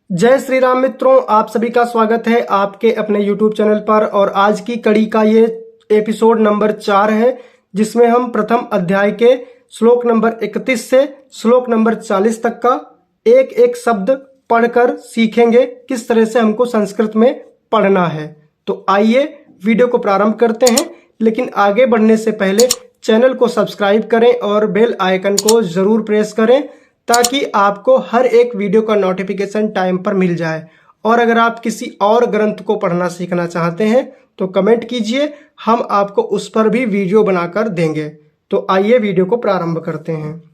जय श्री राम मित्रों, आप सभी का स्वागत है आपके अपने YouTube चैनल पर। और आज की कड़ी का ये एपिसोड नंबर 4 है, जिसमें हम प्रथम अध्याय के श्लोक नंबर 31 से श्लोक नंबर 40 तक का एक एक शब्द पढ़कर सीखेंगे किस तरह से हमको संस्कृत में पढ़ना है। तो आइए वीडियो को प्रारंभ करते हैं, लेकिन आगे बढ़ने से पहले चैनल को सब्सक्राइब करें और बेल आइकन को जरूर प्रेस करें ताकि आपको हर एक वीडियो का नोटिफिकेशन टाइम पर मिल जाए। और अगर आप किसी और ग्रंथ को पढ़ना सीखना चाहते हैं तो कमेंट कीजिए, हम आपको उस पर भी वीडियो बनाकर देंगे। तो आइए वीडियो को प्रारंभ करते हैं।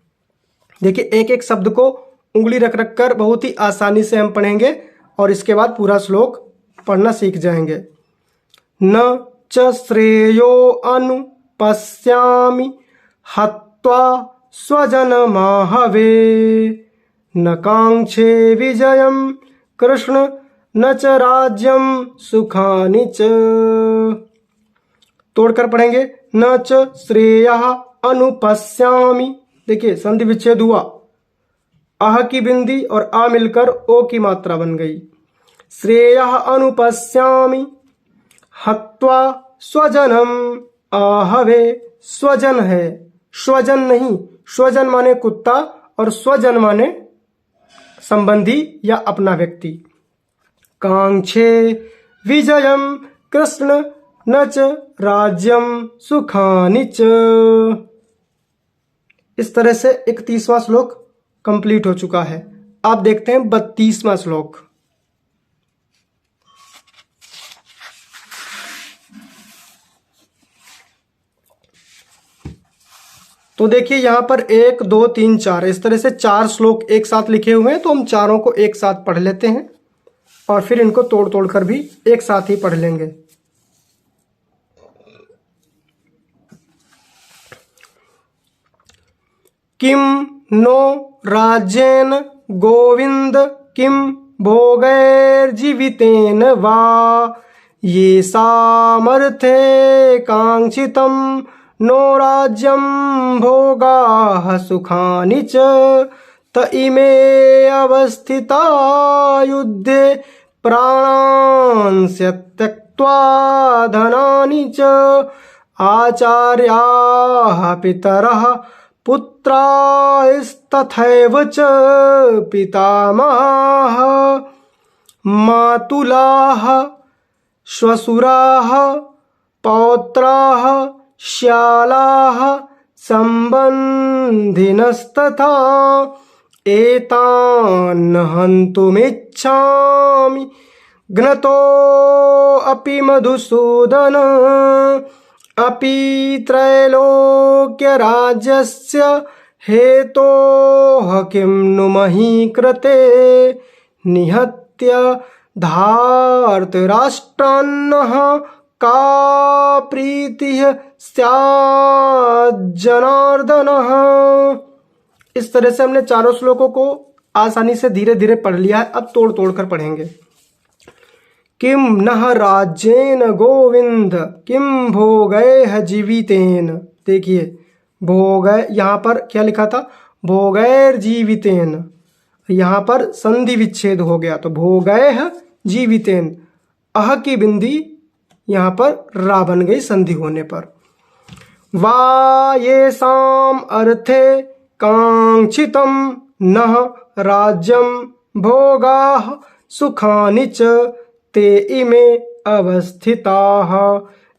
देखिए, एक एक शब्द को उंगली रख रख कर बहुत ही आसानी से हम पढ़ेंगे और इसके बाद पूरा श्लोक पढ़ना सीख जाएंगे। न च श्रेयो अनुपश्यामि हत्वा स्वजनमाहवे, न कांक्षे विजयं कृष्ण न च राज्यं सुखानि च। तोड़कर पढ़ेंगे। न च श्रेयः अनुपश्यामि, देखिए संधि विच्छेद हुआ, अह की बिंदी और आ मिलकर ओ की मात्रा बन गई। श्रेयः अनुपश्यामि हत्वा स्वजनम आहवे, स्वजन है, स्वजन नहीं। स्वजन माने कुत्ता और स्वजन माने संबंधी या अपना व्यक्ति। कांक्षे विजयम कृष्ण न च राज्यम सुखानि च। इस तरह से 31वां श्लोक कंप्लीट हो चुका है। आप देखते हैं 32वां श्लोक। तो देखिए यहाँ पर 1 2 3 4 इस तरह से 4 श्लोक एक साथ लिखे हुए हैं, तो हम चारों को एक साथ पढ़ लेते हैं और फिर इनको तोड़ तोड़ कर भी एक साथ ही पढ़ लेंगे। किम नो राज्येन गोविंद किम भोगैर्जीवितेन वा, ये सामर्थे कांक्षितम नो राज्यं भोगाः सुखानि च, त इमे अवस्थिता युद्धे प्राणांस्य त्यक्त्वा धनानि च, आचार्याः पितरः पुत्रास्तथैव च पितामहाः मातुलाः श्वशुराः पौत्राः श्यालाः संबंधिनस्तथा एतान् हन्तुमिच्छामि घ्नतोऽपि मधुसूदन, अपि त्रैलोक्यराज्यस्य हेतोः किं नु मही कृते, निहत्य धार्तराष्ट्रान्नः का प्रीतिः स्यात् जनार्दनः। इस तरह से हमने चारों श्लोकों को आसानी से धीरे धीरे पढ़ लिया है। अब तोड़ तोड़ कर पढ़ेंगे। किम नः राज्येन गोविंद किम भोगैः जीवितेन। देखिए भोगै, यहाँ पर क्या लिखा था, भोगैर जीवितेन, यहाँ पर संधि विच्छेद हो गया तो भोगैः जीवितेन, अह की बिंदी यहाँ पर रा बन गई संधि होने पर। वा ये साम अर्थे कांक्षितम नः राज्यम भोगाः सुखानि च, ते इमे अवस्थिताः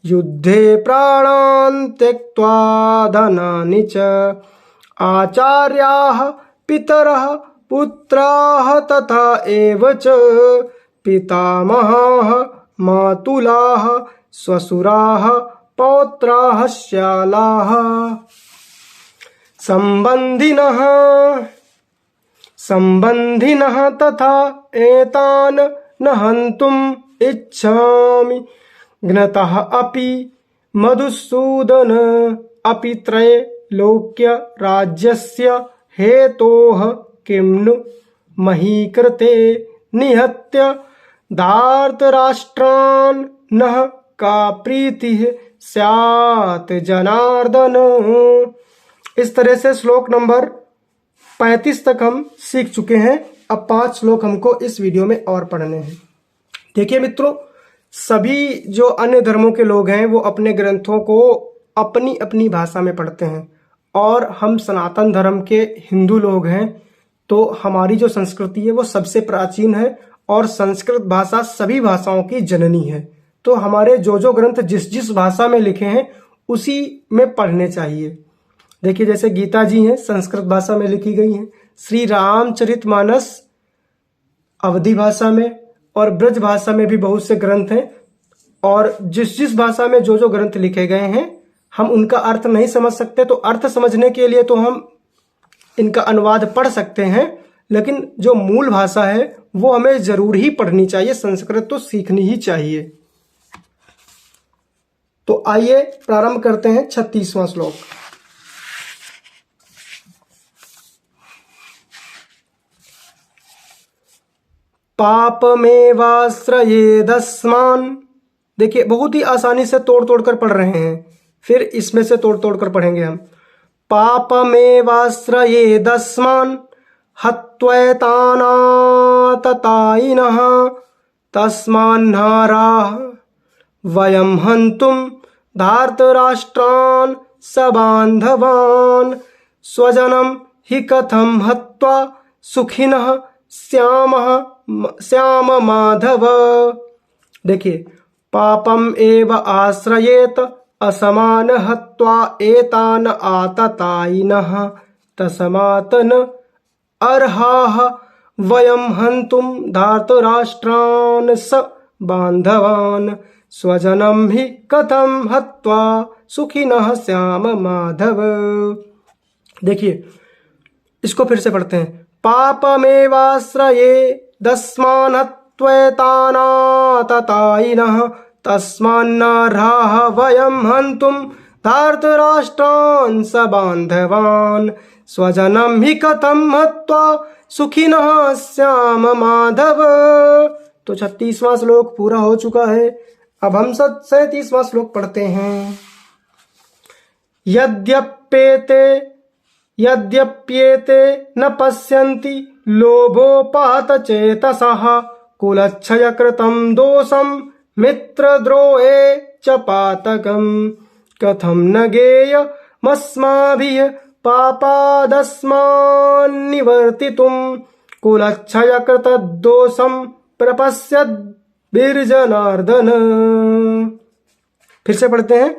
युद्धे प्राणान् त्यक्त्वा धनानि च, आचार्याः पितरः पुत्राः तथा एव च पितामहाः मातुलाः श्वशुराः पौत्राः श्यालाः संबंधिनः तथा एतान् न हन्तुम् इच्छामि घ्नतः अपि मधुसूदन, अपि त्रैलोक्य राज्यस्य हेतोः किं नु मही कृते, निहत्य धार्तराष्ट्रान् नः का प्रीतिः स्यात् जनार्दन। इस तरह से श्लोक नंबर 35 तक हम सीख चुके हैं। अब 5 श्लोक हमको इस वीडियो में और पढ़ने हैं। देखिए मित्रों, सभी जो अन्य धर्मों के लोग हैं वो अपने ग्रंथों को अपनी अपनी भाषा में पढ़ते हैं, और हम सनातन धर्म के हिंदू लोग हैं तो हमारी जो संस्कृति है वो सबसे प्राचीन है, और संस्कृत भाषा सभी भाषाओं की जननी है। तो हमारे जो ग्रंथ जिस जिस भाषा में लिखे हैं उसी में पढ़ने चाहिए। देखिए, जैसे गीता जी हैं संस्कृत भाषा में लिखी गई हैं, श्री रामचरितमानस अवधी भाषा में, और ब्रज भाषा में भी बहुत से ग्रंथ हैं। और जिस जिस भाषा में जो ग्रंथ लिखे गए हैं हम उनका अर्थ नहीं समझ सकते, तो अर्थ समझने के लिए तो हम इनका अनुवाद पढ़ सकते हैं, लेकिन जो मूल भाषा है वो हमें जरूर ही पढ़नी चाहिए। संस्कृत तो सीखनी ही चाहिए। तो आइए प्रारंभ करते हैं 36वां श्लोक। पापमेवाश्रयेदस्मान्। देखिए, बहुत ही आसानी से तोड़ तोड़ कर पढ़ रहे हैं, फिर इसमें से तोड़ तोड़ कर पढ़ेंगे हम। पापमेवाश्रयेदस्मान् हत्वैतानाततायिनः तस्मान्नाराः वयं हन्तुं धार्तराष्ट्रान् सबान्धवान् स्वजनं हि कथं हत्वा सुखिनः श्याम माधव। देखिए, पापम एव आश्रयेत असमान हत्वा एतान आततायिनः तस्मात् न अर्हाः वयं हन्तुं धार्तराष्ट्रान् स बान्धवान् स्वजनं हि कथं हत्वा सुखिनः श्याम माधव। देखिए, इसको फिर से पढ़ते हैं। पापमेवाश्रयेदस्मान् हत्वैतानाततायिनः तस्मान्नार्हाः वयं हन्तुं धार्तराष्ट्रान् सबान्धवान् स्वजनं हि कथं हत्वा सुखिनः श्याम माधव। तो 36वां श्लोक पूरा हो चुका है। अब हम 37वां श्लोक पढ़ते हैं। यद्यप्येते न पश्यन्ति लोभोपहत चेतसः कुलक्षयकृतं दोषं मित्रद्रोहे च पातकं कथं न गेयमस्माभिः पापादस्मान्निवर्तितुं कुलक्षयकृतदोषं प्रपश्यद्भिर्जनार्दन। फिर से पढ़ते हैं।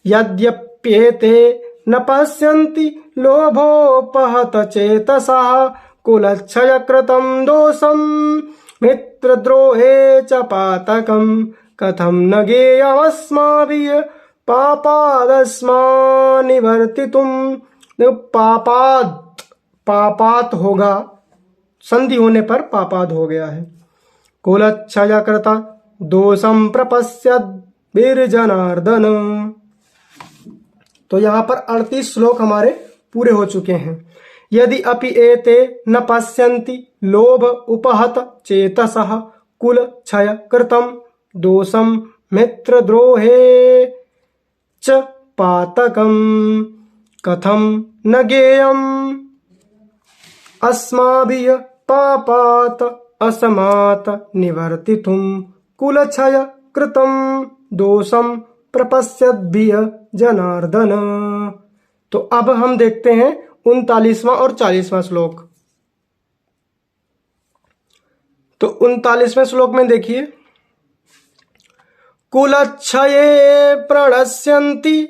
यद्यप्येते न पश्यन्ति लोभोपहत चेतसः कुलक्षयकृतं दोषं मित्रद्रोहे च पातकं कथं न गेयमस्माभिः पापादस्मान्निवर्तितुं। पापात होगा, संधि होने पर पापाद हो गया है। कुलक्षयकृत दोषं प्रपश्यद्भिर्जनार्दन। तो यहाँ पर 38 श्लोक हमारे पूरे हो चुके हैं। यदि अपि एते न पश्यन्ति लोभ उपहत चेतसः कुल क्षय कृतं दोषं मित्रद्रोहे च पातकं कथं न गेयम् अस्माभिः पापात् असमात् निवर्तितुं कुलक्षय कृतं दोषं प्रपश्यद्भिः जनार्दन। तो अब हम देखते हैं 39वां और 40वां श्लोक। तो 39वें श्लोक में देखिए, कुलक्षये प्रणश्यन्ति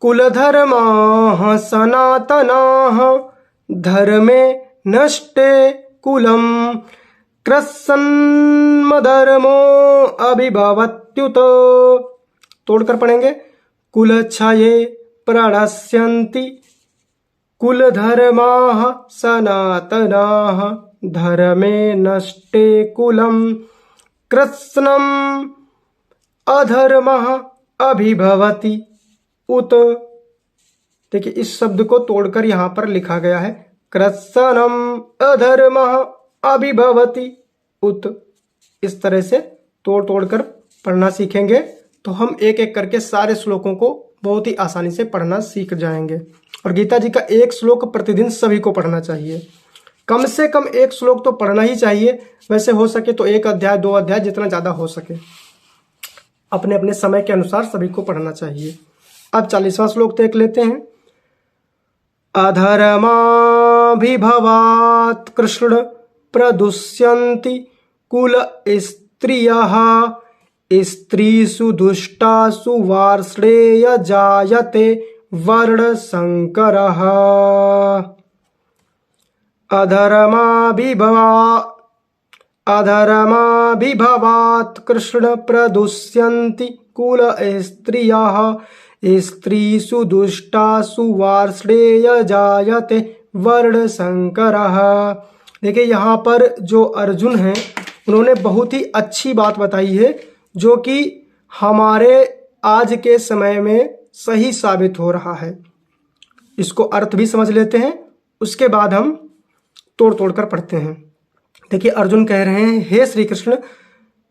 कुलधर्माः सनातनाः धर्मे नष्टे कुलं कृत्स्नधर्मो अभिभवत्युत। तोड़कर पढ़ेंगे। कुलक्षये प्रणश्यन्ति कुलधर्माः सनातनाः धर्मे नष्टे कुलं कृत्स्नम् अधर्मः अभिभवति उत। देखिए, इस शब्द को तोड़कर यहाँ पर लिखा गया है कृत्स्नम् अधर्मः अभिभवति उत। इस तरह से तोड़ तोड़कर पढ़ना सीखेंगे तो हम एक एक करके सारे श्लोकों को बहुत ही आसानी से पढ़ना सीख जाएंगे। और गीता जी का एक श्लोक प्रतिदिन सभी को पढ़ना चाहिए। कम से कम 1 श्लोक तो पढ़ना ही चाहिए। वैसे हो सके तो 1 अध्याय 2 अध्याय जितना ज़्यादा हो सके अपने अपने समय के अनुसार सभी को पढ़ना चाहिए। अब 40वां श्लोक देख लेते हैं। अधर्माभिभवात् कृष्ण प्रदुष्यन्ति कुल स्त्रियः स्त्रीषु दुष्टासु वार्ष्णेय जायते वर्णशङ्करः। अधर्माभिभवात् कृष्ण प्रदुष्यन्ति कुल स्त्रियः स्त्रीषु दुष्टासु वार्ष्णेय जायते वर्णशङ्करः। देखिए यहाँ पर जो अर्जुन हैं उन्होंने बहुत ही अच्छी बात बताई है जो कि हमारे आज के समय में सही साबित हो रहा है। इसको अर्थ भी समझ लेते हैं, उसके बाद हम तोड़ तोड़ कर पढ़ते हैं। देखिए अर्जुन कह रहे हैं, हे श्री कृष्ण,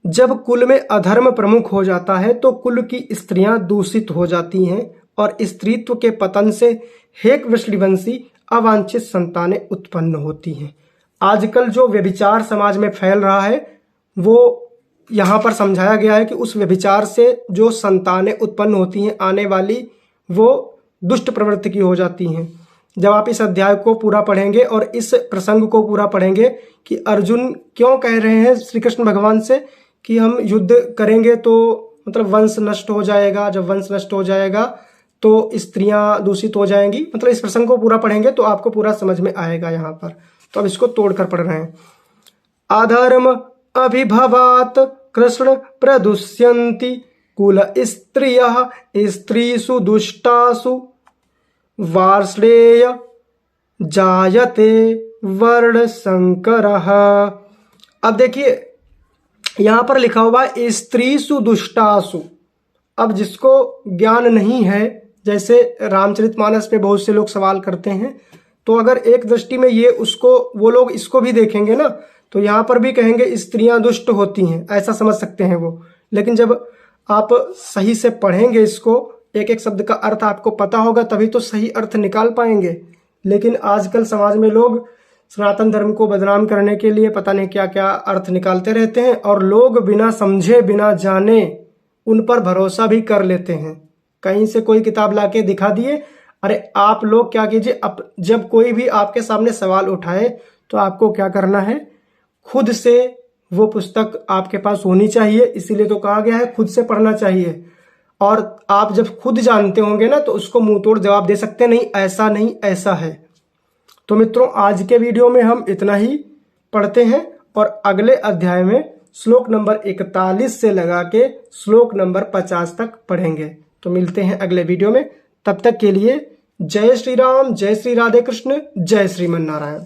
जब कुल में अधर्म प्रमुख हो जाता है तो कुल की स्त्रियां दूषित हो जाती हैं और स्त्रीत्व के पतन से हेक वृषलिवंशी अवांछित संतानें उत्पन्न होती हैं। आजकल जो व्यभिचार समाज में फैल रहा है वो यहाँ पर समझाया गया है कि उस व्यभिचार से जो संतानें उत्पन्न होती हैं आने वाली, वो दुष्ट प्रवृत्ति की हो जाती हैं। जब आप इस अध्याय को पूरा पढ़ेंगे और इस प्रसंग को पूरा पढ़ेंगे कि अर्जुन क्यों कह रहे हैं श्री कृष्ण भगवान से कि हम युद्ध करेंगे तो मतलब वंश नष्ट हो जाएगा, जब वंश नष्ट हो जाएगा तो स्त्रियां दूषित हो जाएंगी, मतलब इस प्रसंग को पूरा पढ़ेंगे तो आपको पूरा समझ में आएगा यहाँ पर। तो अब इसको तोड़कर पढ़ रहे हैं। अधर्म अभिभवात् कृष्ण प्रदुष्यन्ति कुल स्त्रियः स्त्रीषु दुष्टासु वार्ष्णेय जायते वर्णशङ्करः। अब देखिए यहाँ पर लिखा हुआ है स्त्रीषु दुष्टासु। अब जिसको ज्ञान नहीं है, जैसे रामचरितमानस पे बहुत से लोग सवाल करते हैं, तो अगर एक दृष्टि में ये उसको वो लोग इसको भी देखेंगे ना तो यहाँ पर भी कहेंगे स्त्रियां दुष्ट होती हैं, ऐसा समझ सकते हैं वो। लेकिन जब आप सही से पढ़ेंगे इसको, एक एक शब्द का अर्थ आपको पता होगा तभी तो सही अर्थ निकाल पाएंगे। लेकिन आजकल समाज में लोग सनातन धर्म को बदनाम करने के लिए पता नहीं क्या क्या अर्थ निकालते रहते हैं और लोग बिना समझे बिना जाने उन पर भरोसा भी कर लेते हैं। कहीं से कोई किताब लाके दिखा दिए, अरे आप लोग क्या कीजिए, जब कोई भी आपके सामने सवाल उठाए तो आपको क्या करना है, खुद से वो पुस्तक आपके पास होनी चाहिए। इसीलिए तो कहा गया है खुद से पढ़ना चाहिए। और आप जब खुद जानते होंगे ना तो उसको मुंह तोड़ जवाब दे सकते नहीं, ऐसा नहीं ऐसा है। तो मित्रों आज के वीडियो में हम इतना ही पढ़ते हैं और अगले अध्याय में श्लोक नंबर 41 से लगा के श्लोक नंबर 50 तक पढ़ेंगे। तो मिलते हैं अगले वीडियो में, तब तक के लिए जय श्री राम, जय श्री राधे कृष्ण, जय श्रीमन नारायण।